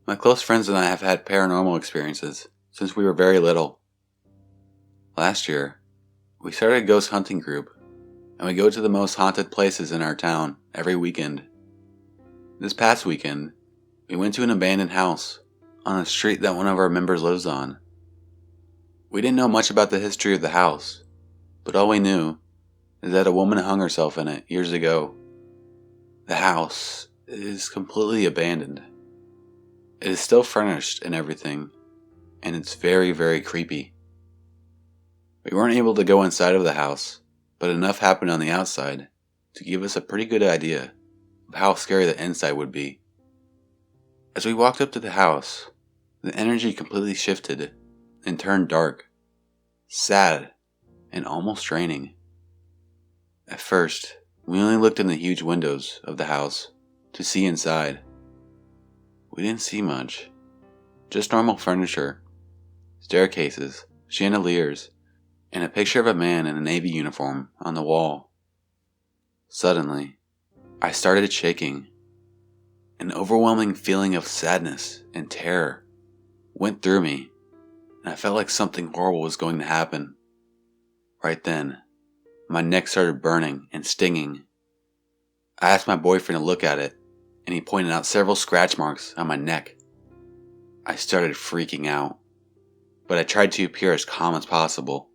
My close friends and I have had paranormal experiences since we were very little. Last year, we started a ghost hunting group, and we go to the most haunted places in our town every weekend. This past weekend, we went to an abandoned house on a street that one of our members lives on. We didn't know much about the history of the house, but all we knew is that a woman hung herself in it years ago. The house is completely abandoned. It is still furnished and everything, and it's very, very creepy. We weren't able to go inside of the house, but enough happened on the outside to give us a pretty good idea of how scary the inside would be. As we walked up to the house, the energy completely shifted and turned dark, sad, and almost draining. At first, we only looked in the huge windows of the house to see inside. We didn't see much, just normal furniture, staircases, chandeliers, and a picture of a man in a Navy uniform on the wall. Suddenly, I started shaking. An overwhelming feeling of sadness and terror went through me, and I felt like something horrible was going to happen. Right then, my neck started burning and stinging. I asked my boyfriend to look at it, and he pointed out several scratch marks on my neck. I started freaking out, but I tried to appear as calm as possible.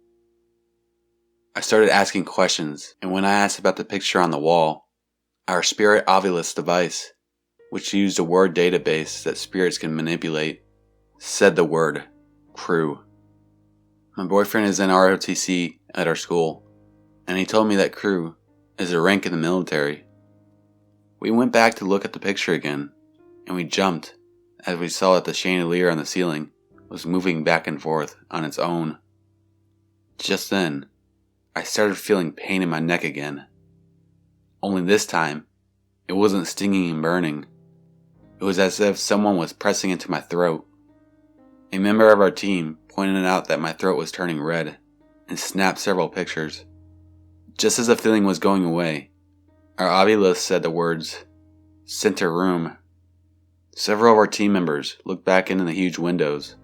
I started asking questions, and when I asked about the picture on the wall, our spirit Ovilus device, which used a word database that spirits can manipulate, said the word crew. My boyfriend is in ROTC at our school, and he told me that crew is a rank in the military. We went back to look at the picture again, and we jumped as we saw that the chandelier on the ceiling was moving back and forth on its own. Just then, I started feeling pain in my neck again. Only this time, it wasn't stinging and burning. It was as if someone was pressing into my throat. A member of our team pointed out that my throat was turning red and snapped several pictures. Just as the feeling was going away, our Ovilus said the words, "Center room." Several of our team members looked back into the huge windows,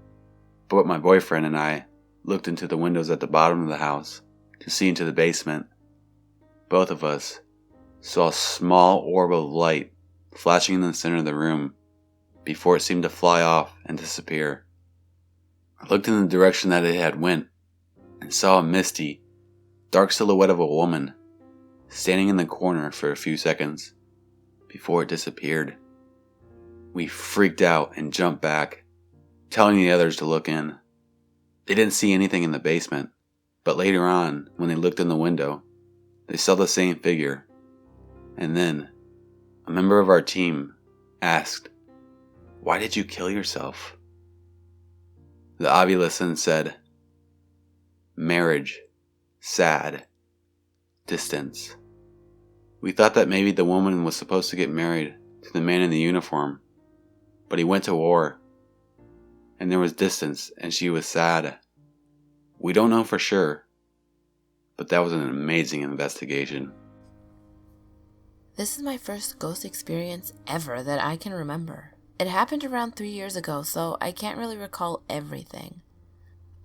but my boyfriend and I looked into the windows at the bottom of the house to see into the basement. Both of us saw a small orb of light flashing in the center of the room before it seemed to fly off and disappear. I looked in the direction that it had went and saw a misty, dark silhouette of a woman standing in the corner for a few seconds before it disappeared. We freaked out and jumped back, telling the others to look in. They didn't see anything in the basement, but later on, when they looked in the window, they saw the same figure. And then, a member of our team asked, "Why did you kill yourself?" The Ovilus then said, "Marriage, sad, distance." We thought that maybe the woman was supposed to get married to the man in the uniform, but he went to war, and there was distance and she was sad. We don't know for sure, but that was an amazing investigation. This is my first ghost experience ever that I can remember. It happened around 3 years ago, so I can't really recall everything.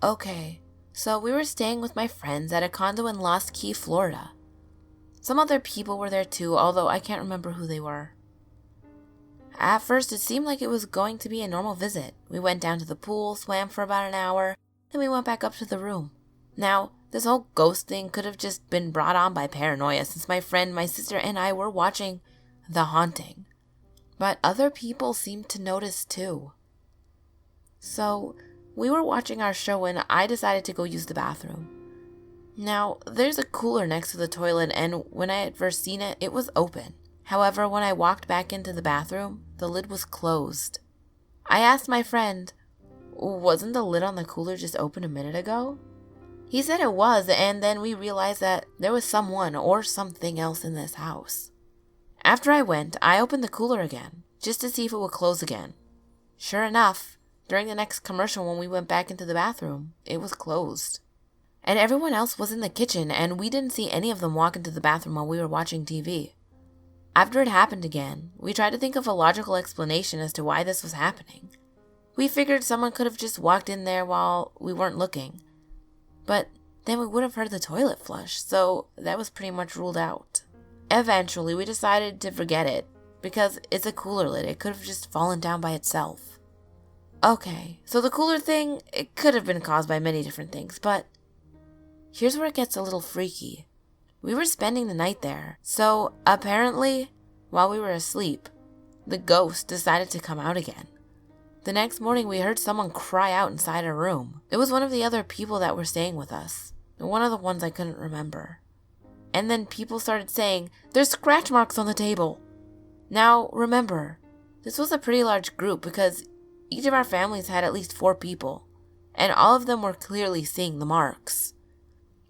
Okay, so we were staying with my friends at a condo in Lost Key, Florida. Some other people were there too, although I can't remember who they were. At first, it seemed like it was going to be a normal visit. We went down to the pool, swam for about an hour, then we went back up to the room. Now, this whole ghost thing could have just been brought on by paranoia since my friend, my sister, and I were watching The Haunting. But other people seemed to notice too. So, we were watching our show and I decided to go use the bathroom. Now, there's a cooler next to the toilet, and when I had first seen it, it was open. However, when I walked back into the bathroom, the lid was closed. I asked my friend, "Wasn't the lid on the cooler just open a minute ago?" He said it was, and then we realized that there was someone or something else in this house. After I went, I opened the cooler again, just to see if it would close again. Sure enough, during the next commercial when we went back into the bathroom, it was closed. And everyone else was in the kitchen, and we didn't see any of them walk into the bathroom while we were watching TV. After it happened again, we tried to think of a logical explanation as to why this was happening. We figured someone could have just walked in there while we weren't looking. But then we would have heard the toilet flush, so that was pretty much ruled out. Eventually, we decided to forget it, because it's a cooler lid. It could have just fallen down by itself. Okay, so the cooler thing, it could have been caused by many different things, but here's where it gets a little freaky. We were spending the night there, so apparently, while we were asleep, the ghost decided to come out again. The next morning, we heard someone cry out inside our room. It was one of the other people that were staying with us, one of the ones I couldn't remember. And then people started saying, "There's scratch marks on the table." Now, remember, this was a pretty large group because each of our families had at least 4 people, and all of them were clearly seeing the marks.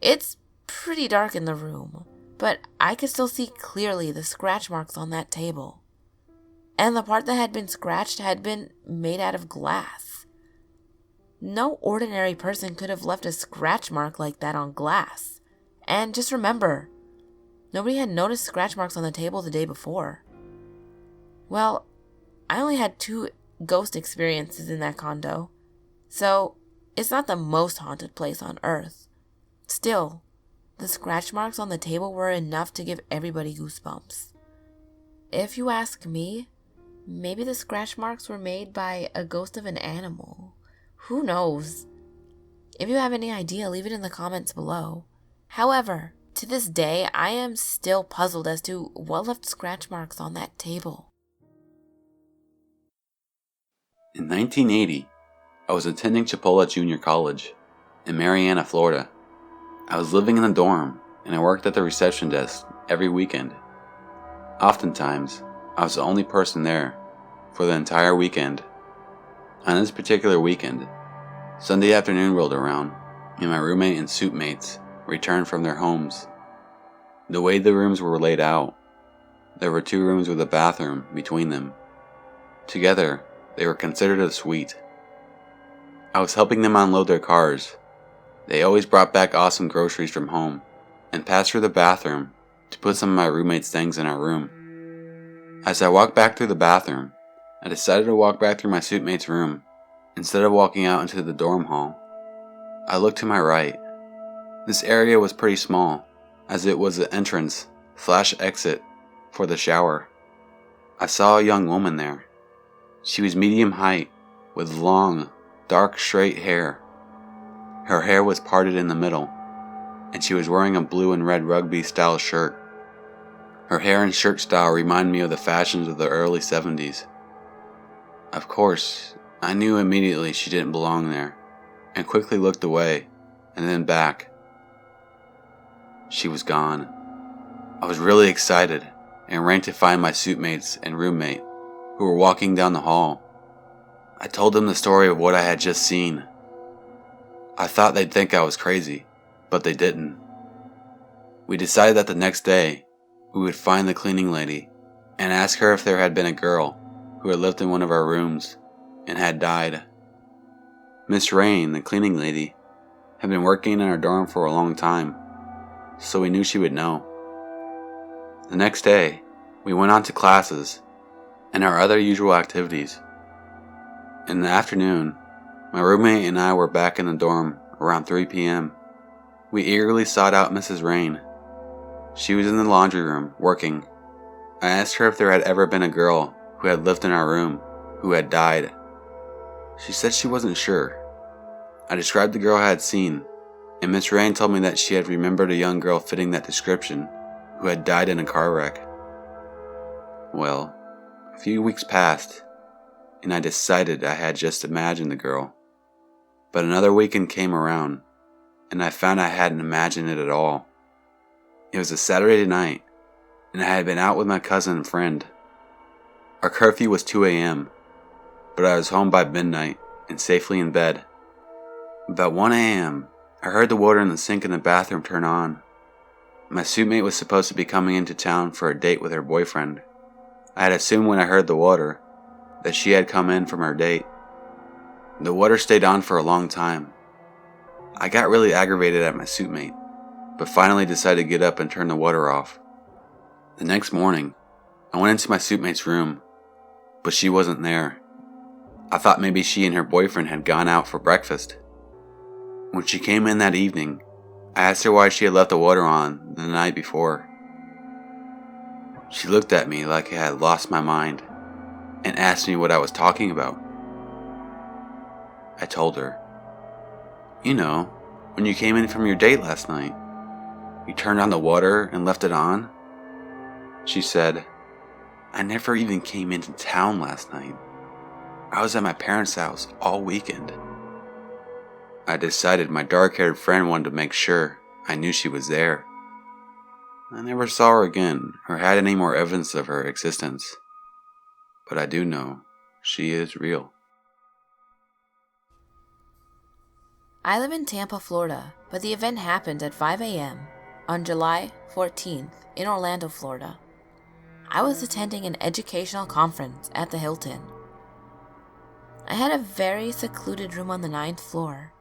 It's pretty dark in the room, but I could still see clearly the scratch marks on that table. And the part that had been scratched had been made out of glass. No ordinary person could have left a scratch mark like that on glass. And just remember, nobody had noticed scratch marks on the table the day before. Well, I only had 2 ghost experiences in that condo, so it's not the most haunted place on Earth. Still, the scratch marks on the table were enough to give everybody goosebumps. If you ask me, maybe the scratch marks were made by a ghost of an animal. Who knows? If you have any idea, leave it in the comments below. However, to this day, I am still puzzled as to what left scratch marks on that table. In 1980, I was attending Chipola Junior College in Marianna, Florida. I was living in a dorm, and I worked at the reception desk every weekend. Oftentimes, I was the only person there for the entire weekend. On this particular weekend, Sunday afternoon rolled around, and my roommate and suite mates returned from their homes. The way the rooms were laid out, there were 2 rooms with a bathroom between them. Together, they were considered a suite. I was helping them unload their cars. They always brought back awesome groceries from home and passed through the bathroom to put some of my roommate's things in our room. As I walked back through the bathroom, I decided to walk back through my suite mate's room instead of walking out into the dorm hall. I looked to my right. This area was pretty small, as it was the entrance/exit for the shower. I saw a young woman there. She was medium height, with long, dark, straight hair. Her hair was parted in the middle, and she was wearing a blue and red rugby-style shirt. Her hair and shirt style reminded me of the fashions of the early 70s. Of course, I knew immediately she didn't belong there, and quickly looked away, and then back. She was gone. I was really excited, and ran to find my suite mates and roommate, who were walking down the hall. I told them the story of what I had just seen. I thought they'd think I was crazy, but they didn't. We decided that the next day, we would find the cleaning lady and ask her if there had been a girl who had lived in one of our rooms and had died. Miss Rain, the cleaning lady, had been working in our dorm for a long time, so we knew she would know. The next day, we went on to classes and our other usual activities. In the afternoon, my roommate and I were back in the dorm around 3 p.m. We eagerly sought out Mrs. Rain. She was in the laundry room, working. I asked her if there had ever been a girl who had lived in our room, who had died. She said she wasn't sure. I described the girl I had seen, and Miss Rain told me that she had remembered a young girl fitting that description, who had died in a car wreck. Well, a few weeks passed, and I decided I had just imagined the girl. But another weekend came around, and I found I hadn't imagined it at all. It was a Saturday night, and I had been out with my cousin and friend. Our curfew was 2 a.m., but I was home by midnight and safely in bed. About 1 a.m., I heard the water in the sink in the bathroom turn on. My suite mate was supposed to be coming into town for a date with her boyfriend. I had assumed when I heard the water that she had come in from her date. The water stayed on for a long time. I got really aggravated at my suite mate, but finally decided to get up and turn the water off. The next morning, I went into my suitemate's room, but she wasn't there. I thought maybe she and her boyfriend had gone out for breakfast. When she came in that evening, I asked her why she had left the water on the night before. She looked at me like I had lost my mind and asked me what I was talking about. I told her, "You know, when you came in from your date last night, you turned on the water and left it on?" She said, "I never even came into town last night. I was at my parents' house all weekend." I decided my dark-haired friend wanted to make sure I knew she was there. I never saw her again or had any more evidence of her existence. But I do know she is real. I live in Tampa, Florida, but the event happened at 5 a.m. on July 14th in Orlando, Florida. I was attending an educational conference at the Hilton. I had a very secluded room on the 9th floor.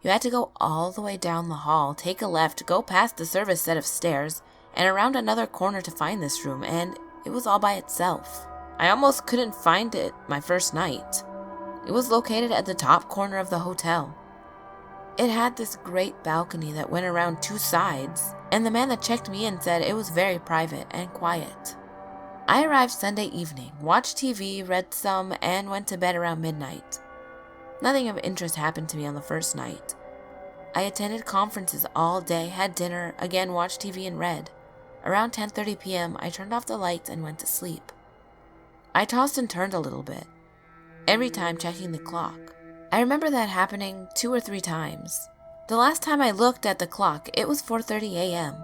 You had to go all the way down the hall, take a left, go past the service set of stairs, and around another corner to find this room, and it was all by itself. I almost couldn't find it my first night. It was located at the top corner of the hotel. It had this great balcony that went around 2 sides, and the man that checked me in said it was very private and quiet. I arrived Sunday evening, watched TV, read some, and went to bed around midnight. Nothing of interest happened to me on the first night. I attended conferences all day, had dinner, again watched TV and read. Around 10:30 p.m., I turned off the lights and went to sleep. I tossed and turned a little bit, every time checking the clock. I remember that happening 2 or 3 times. The last time I looked at the clock, it was 4:30 a.m.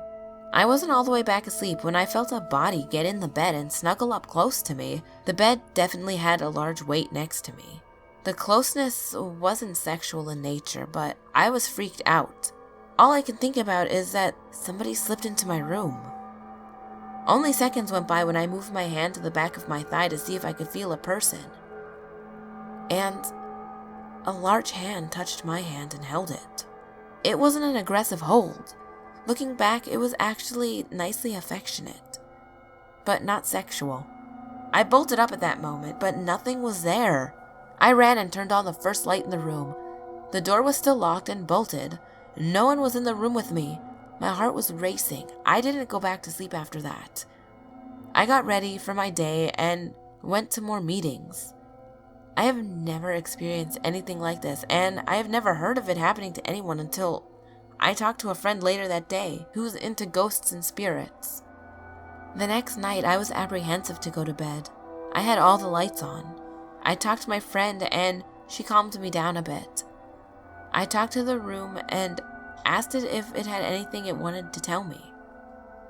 I wasn't all the way back asleep when I felt a body get in the bed and snuggle up close to me. The bed definitely had a large weight next to me. The closeness wasn't sexual in nature, but I was freaked out. All I can think about is that somebody slipped into my room. Only seconds went by when I moved my hand to the back of my thigh to see if I could feel a person. And a large hand touched my hand and held it. It wasn't an aggressive hold. Looking back, it was actually nicely affectionate, but not sexual. I bolted up at that moment, but nothing was there. I ran and turned on the first light in the room. The door was still locked and bolted. No one was in the room with me. My heart was racing. I didn't go back to sleep after that. I got ready for my day and went to more meetings. I have never experienced anything like this, and I have never heard of it happening to anyone until I talked to a friend later that day who's into ghosts and spirits. The next night, I was apprehensive to go to bed. I had all the lights on. I talked to my friend and she calmed me down a bit. I talked to the room and asked it if it had anything it wanted to tell me.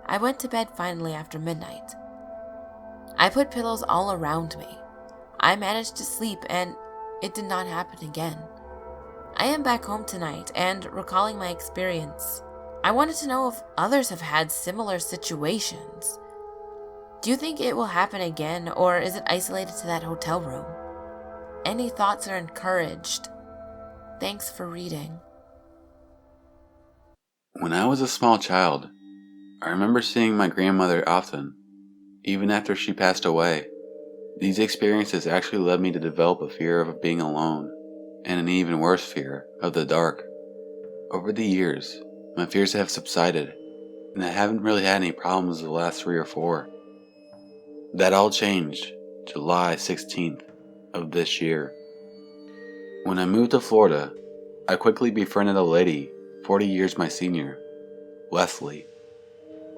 I went to bed finally after midnight. I put pillows all around me. I managed to sleep and it did not happen again. I am back home tonight and recalling my experience. I wanted to know if others have had similar situations. Do you think it will happen again, or is it isolated to that hotel room? Any thoughts are encouraged. Thanks for reading. When I was a small child, I remember seeing my grandmother often, even after she passed away. These experiences actually led me to develop a fear of being alone, and an even worse fear of the dark. Over the years, my fears have subsided, and I haven't really had any problems the last 3 or 4. That all changed July 16th of this year. When I moved to Florida, I quickly befriended a lady 40 years my senior, Leslie.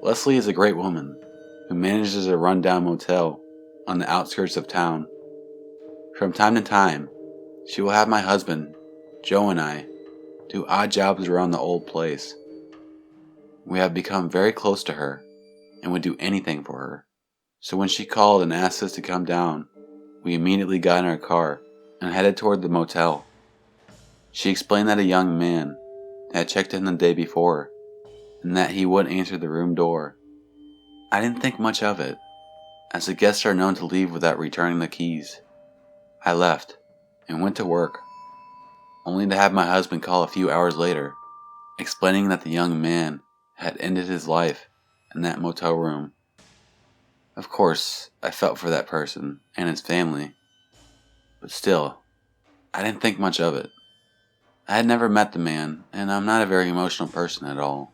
Leslie is a great woman who manages a rundown motel on the outskirts of town. From time to time, she will have my husband, Joe, and I do odd jobs around the old place. We have become very close to her and would do anything for her. So when she called and asked us to come down, we immediately got in our car and headed toward the motel. She explained that a young man had checked in the day before and that he wouldn't answer the room door. I didn't think much of it, as the guests are known to leave without returning the keys. I left and went to work, only to have my husband call a few hours later, explaining that the young man had ended his life in that motel room. Of course, I felt for that person and his family, but still, I didn't think much of it. I had never met the man, and I'm not a very emotional person at all.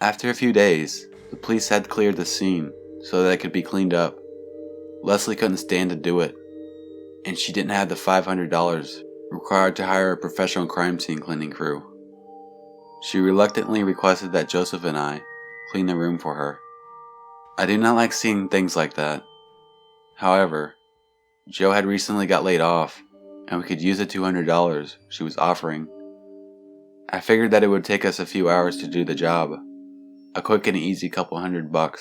After a few days, the police had cleared the scene so that it could be cleaned up. Leslie couldn't stand to do it, and she didn't have the $500 required to hire a professional crime scene cleaning crew. She reluctantly requested that Joseph and I clean the room for her. I do not like seeing things like that. However, Joe had recently got laid off, and we could use the $200 she was offering. I figured that it would take us a few hours to do the job, a quick and easy couple $100.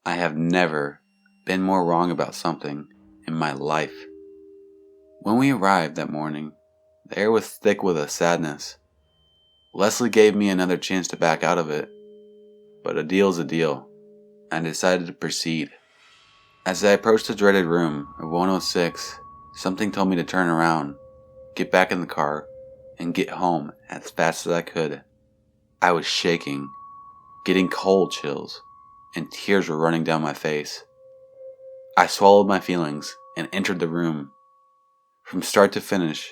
I have never been more wrong about something in my life. When we arrived that morning, the air was thick with a sadness. Leslie gave me another chance to back out of it, but a deal's a deal. I decided to proceed. As I approached the dreaded room of 106, something told me to turn around, get back in the car, and get home as fast as I could. I was shaking, getting cold chills, and tears were running down my face. I swallowed my feelings and entered the room. From start to finish,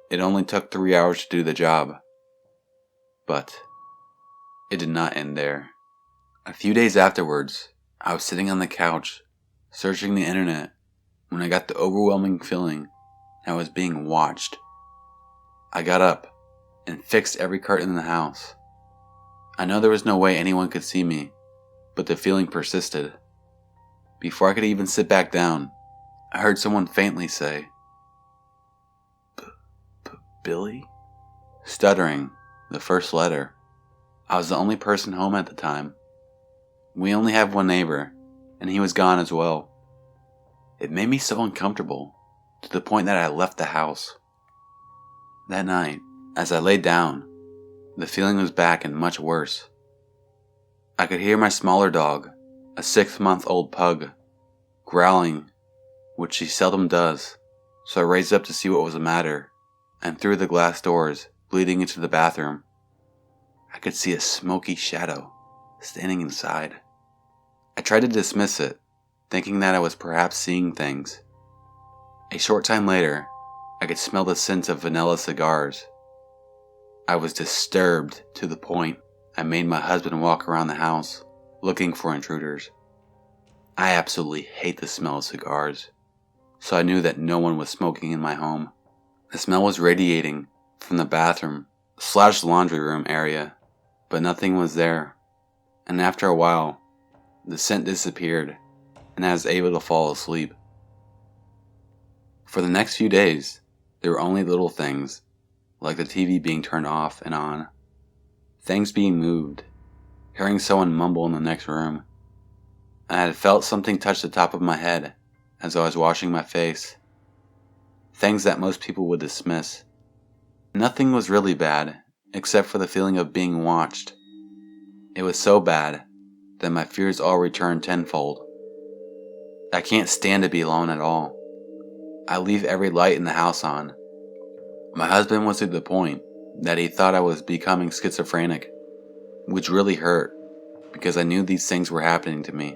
it only took 3 hours to do the job. But it did not end there. A few days afterwards, I was sitting on the couch, searching the internet, when I got the overwhelming feeling that I was being watched. I got up and fixed every curtain in the house. I know there was no way anyone could see me, but the feeling persisted. Before I could even sit back down, I heard someone faintly say, Billy? Stuttering the first letter. I was the only person home at the time. We only have one neighbor, and he was gone as well. It made me so uncomfortable, to the point that I left the house. That night, as I laid down, the feeling was back and much worse. I could hear my smaller dog, a 6-month-old pug, growling, which she seldom does, so I raised up to see what was the matter, and through the glass doors leading into the bathroom, I could see a smoky shadow standing inside. I tried to dismiss it, thinking that I was perhaps seeing things. A short time later, I could smell the scent of vanilla cigars. I was disturbed to the point I made my husband walk around the house, looking for intruders. I absolutely hate the smell of cigars, so I knew that no one was smoking in my home. The smell was radiating from the bathroom/laundry room area, but nothing was there. And after a while, the scent disappeared, and I was able to fall asleep. For the next few days, there were only little things, like the TV being turned off and on, things being moved, hearing someone mumble in the next room. I had felt something touch the top of my head as I was washing my face. Things that most people would dismiss. Nothing was really bad, except for the feeling of being watched. It was so bad that my fears all returned tenfold. I can't stand to be alone at all. I leave every light in the house on. My husband was to the point that he thought I was becoming schizophrenic, which really hurt because I knew these things were happening to me.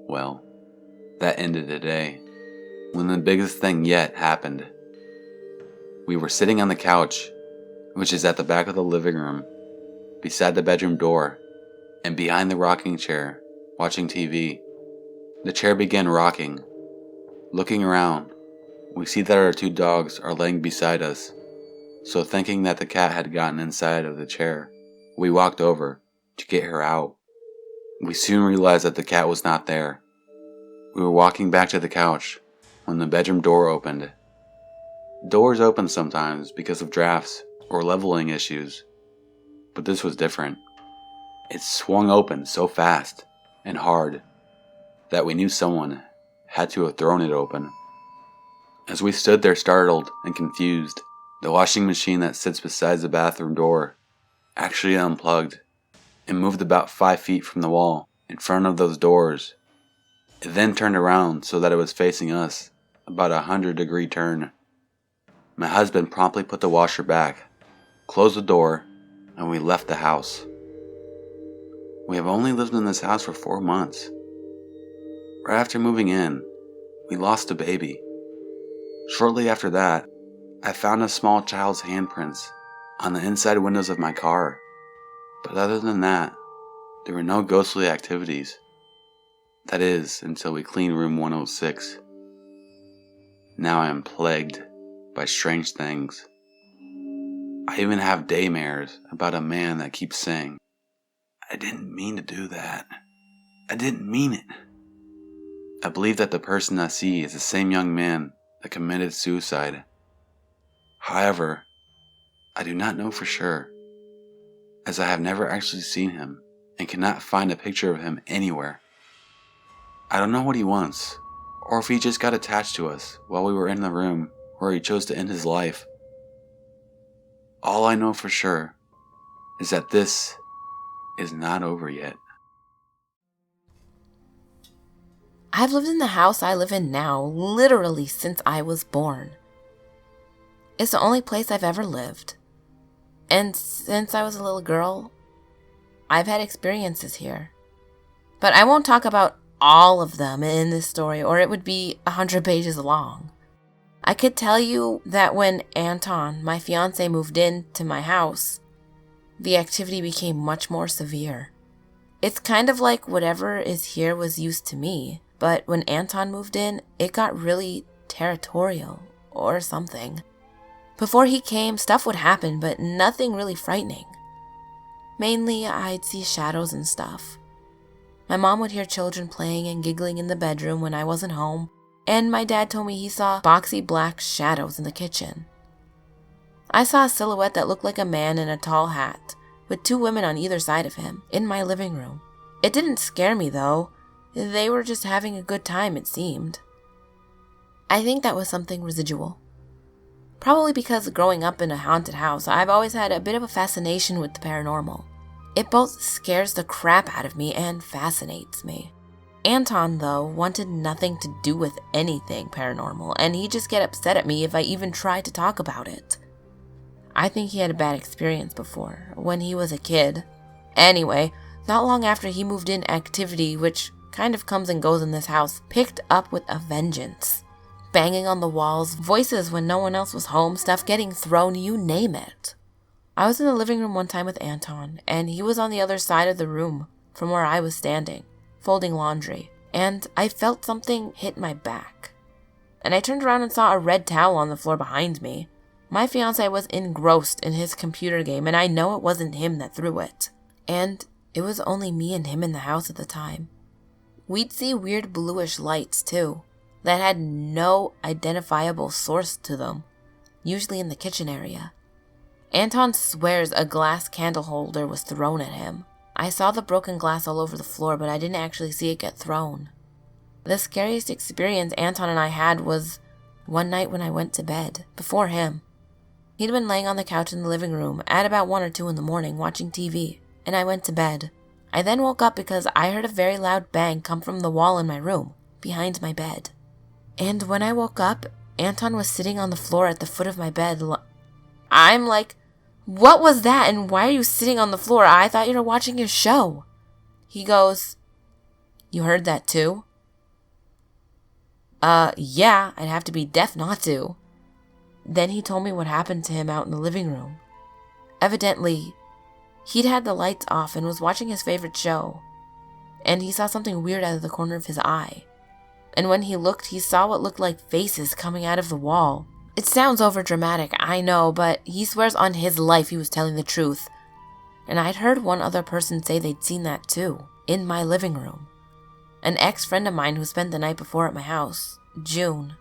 Well, that ended today, when the biggest thing yet happened. We were sitting on the couch, which is at the back of the living room, beside the bedroom door, and behind the rocking chair, watching TV. The chair began rocking. Looking around, we see that our 2 dogs are laying beside us, so thinking that the cat had gotten inside of the chair, we walked over to get her out. We soon realized that the cat was not there. We were walking back to the couch when the bedroom door opened. Doors open sometimes because of drafts or leveling issues, but this was different. It swung open so fast and hard that we knew someone had to have thrown it open. As we stood there startled and confused, the washing machine that sits beside the bathroom door actually unplugged and moved about 5 feet from the wall in front of those doors. It then turned around so that it was facing us, about a 100-degree turn. My husband promptly put the washer back, closed the door, and we left the house. We have only lived in this house for 4 months. Right after moving in, we lost a baby. Shortly after that, I found a small child's handprints on the inside windows of my car. But other than that, there were no ghostly activities. That is, until we cleaned room 106. Now I am plagued by strange things. I even have daymares about a man that keeps saying, "I didn't mean to do that. I didn't mean it." I believe that the person I see is the same young man that committed suicide. However, I do not know for sure, as I have never actually seen him and cannot find a picture of him anywhere. I don't know what he wants, or if he just got attached to us while we were in the room where he chose to end his life. All I know for sure is that this is not over yet. I've lived in the house I live in now literally since I was born. It's the only place I've ever lived. And since I was a little girl, I've had experiences here. But I won't talk about all of them in this story, or it would be 100 pages long. I could tell you that when Anton, my fiance, moved into my house, the activity became much more severe. It's kind of like whatever is here was used to me, but when Anton moved in, it got really territorial or something. Before he came, stuff would happen, but nothing really frightening. Mainly, I'd see shadows and stuff. My mom would hear children playing and giggling in the bedroom when I wasn't home, and my dad told me he saw boxy black shadows in the kitchen. I saw a silhouette that looked like a man in a tall hat, with 2 women on either side of him, in my living room. It didn't scare me though. They were just having a good time, it seemed. I think that was something residual. Probably because growing up in a haunted house, I've always had a bit of a fascination with the paranormal. It both scares the crap out of me and fascinates me. Anton, though, wanted nothing to do with anything paranormal, and he'd just get upset at me if I even tried to talk about it. I think he had a bad experience before, when he was a kid. Anyway, not long after he moved in, activity, which kind of comes and goes in this house, picked up with a vengeance. Banging on the walls, voices when no one else was home, stuff getting thrown, you name it. I was in the living room one time with Anton, and he was on the other side of the room from where I was standing, folding laundry, and I felt something hit my back. And I turned around and saw a red towel on the floor behind me. My fiancé was engrossed in his computer game, and I know it wasn't him that threw it. And it was only me and him in the house at the time. We'd see weird bluish lights, too, that had no identifiable source to them, usually in the kitchen area. Anton swears a glass candle holder was thrown at him. I saw the broken glass all over the floor, but I didn't actually see it get thrown. The scariest experience Anton and I had was one night when I went to bed, before him. He'd been laying on the couch in the living room at about 1 or 2 in the morning watching TV, and I went to bed. I then woke up because I heard a very loud bang come from the wall in my room, behind my bed. And when I woke up, Anton was sitting on the floor at the foot of my bed. I'm like, "What was that, and why are you sitting on the floor? I thought you were watching your show." He goes, "You heard that too?" Yeah, I'd have to be deaf not to. Then he told me what happened to him out in the living room. Evidently, he'd had the lights off and was watching his favorite show, and he saw something weird out of the corner of his eye. And when he looked, he saw what looked like faces coming out of the wall. It sounds overdramatic, I know, but he swears on his life he was telling the truth. And I'd heard one other person say they'd seen that too, in my living room. An ex-friend of mine who spent the night before at my house, June.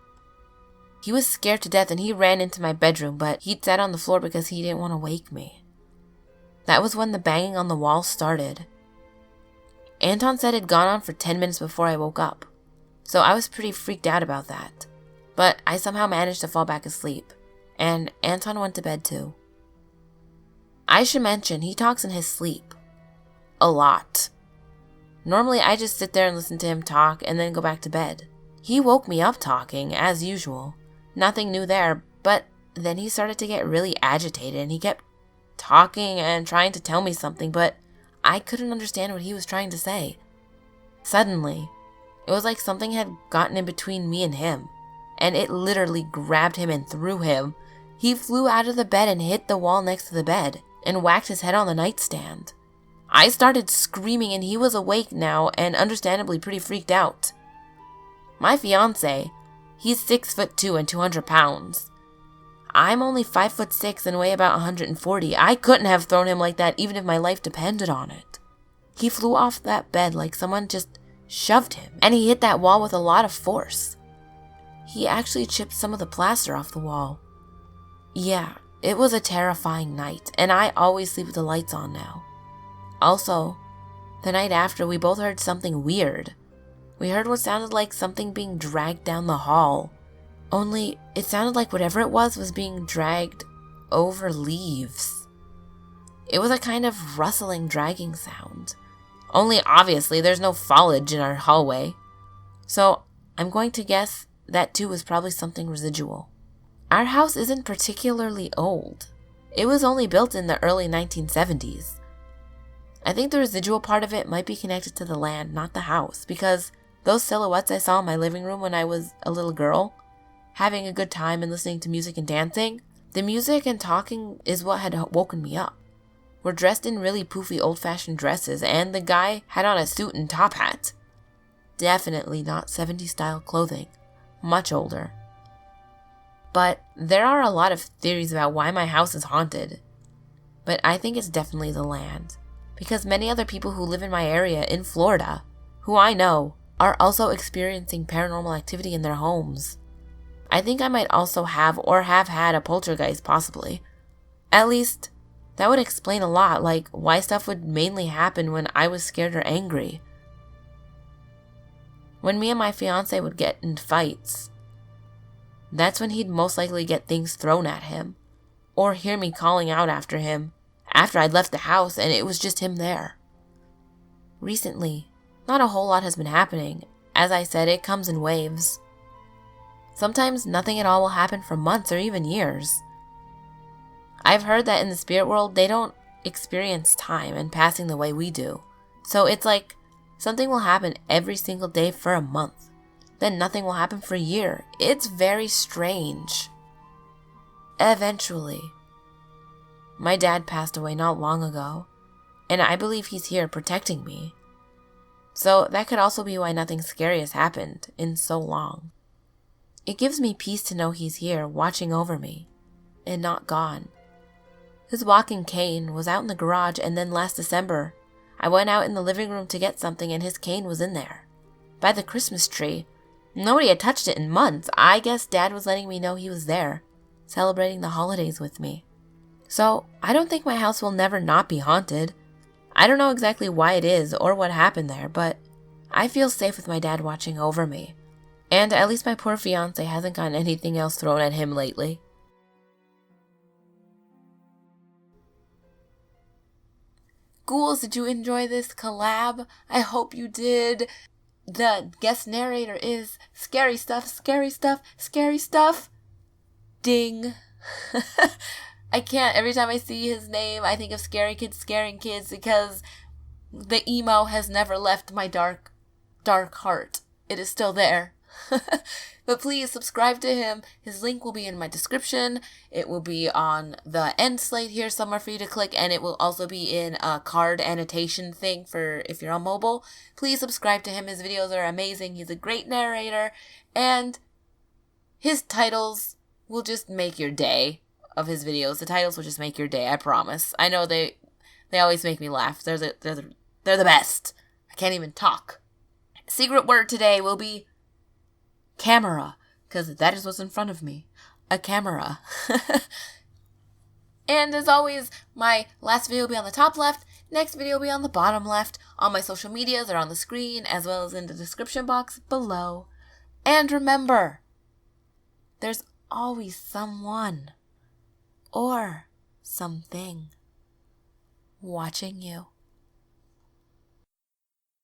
He was scared to death and he ran into my bedroom, but he'd sat on the floor because he didn't want to wake me. That was when the banging on the wall started. Anton said it'd gone on for 10 minutes before I woke up, so I was pretty freaked out about that. But I somehow managed to fall back asleep, and Anton went to bed too. I should mention, he talks in his sleep. A lot. Normally I just sit there and listen to him talk and then go back to bed. He woke me up talking, as usual. Nothing new there, but then he started to get really agitated and he kept talking and trying to tell me something, but I couldn't understand what he was trying to say. Suddenly, it was like something had gotten in between me and him, and it literally grabbed him and threw him. He flew out of the bed and hit the wall next to the bed and whacked his head on the nightstand. I started screaming and he was awake now and understandably pretty freaked out. My fiance, he's 6'2" and 200 pounds. I'm only 5'6" and weigh about 140. I couldn't have thrown him like that even if my life depended on it. He flew off that bed like someone just shoved him, and he hit that wall with a lot of force. He actually chipped some of the plaster off the wall. Yeah, it was a terrifying night, and I always sleep with the lights on now. Also, the night after, we both heard something weird. We heard what sounded like something being dragged down the hall. Only, it sounded like whatever it was being dragged over leaves. It was a kind of rustling, dragging sound. Only obviously, there's no foliage in our hallway. So, I'm going to guess that too was probably something residual. Our house isn't particularly old. It was only built in the early 1970s. I think the residual part of it might be connected to the land, not the house, because those silhouettes I saw in my living room when I was a little girl, having a good time and listening to music and dancing, the music and talking is what had woken me up. We're dressed in really poofy old-fashioned dresses, and the guy had on a suit and top hat. Definitely not 70s style clothing. Much older. But there are a lot of theories about why my house is haunted. But I think it's definitely the land. Because many other people who live in my area in Florida, who I know, are also experiencing paranormal activity in their homes. I think I might also have or have had a poltergeist possibly. At least, that would explain a lot, like why stuff would mainly happen when I was scared or angry. When me and my fiance would get in fights, that's when he'd most likely get things thrown at him, or hear me calling out after him, after I'd left the house and it was just him there. Recently, not a whole lot has been happening. As I said, it comes in waves. Sometimes nothing at all will happen for months or even years. I've heard that in the spirit world, they don't experience time and passing the way we do. So it's like something will happen every single day for a month. Then nothing will happen for a year. It's very strange. Eventually, my dad passed away not long ago, and I believe he's here protecting me. So that could also be why nothing scary has happened in so long. It gives me peace to know he's here watching over me and not gone. His walking cane was out in the garage, and then last December, I went out in the living room to get something and his cane was in there. By the Christmas tree. Nobody had touched it in months. I guess Dad was letting me know he was there, celebrating the holidays with me. So, I don't think my house will never not be haunted. I don't know exactly why it is or what happened there, but I feel safe with my dad watching over me. And at least my poor fiance hasn't gotten anything else thrown at him lately. Ghouls, did you enjoy this collab? I hope you did. The guest narrator is Scary Stuff, Scary Stuff, Scary Stuff. Ding. I can't, every time I see his name, I think of scary kids scaring kids because the emo has never left my dark, dark heart. It is still there. But please subscribe to him. His link will be in my description. It will be on the end slate here somewhere for you to click, and it will also be in a card annotation thing for if you're on mobile. Please subscribe to him. His videos are amazing. He's a great narrator, and his titles will just make your day of his videos. The titles will just make your day, I promise. I know they always make me laugh. They're the best. I can't even talk. Secret word today will be camera, because that is what's in front of me. A camera. And as always, my last video will be on the top left, next video will be on the bottom left. All my social medias are on the screen, as well as in the description box below. And remember, there's always someone or something watching you.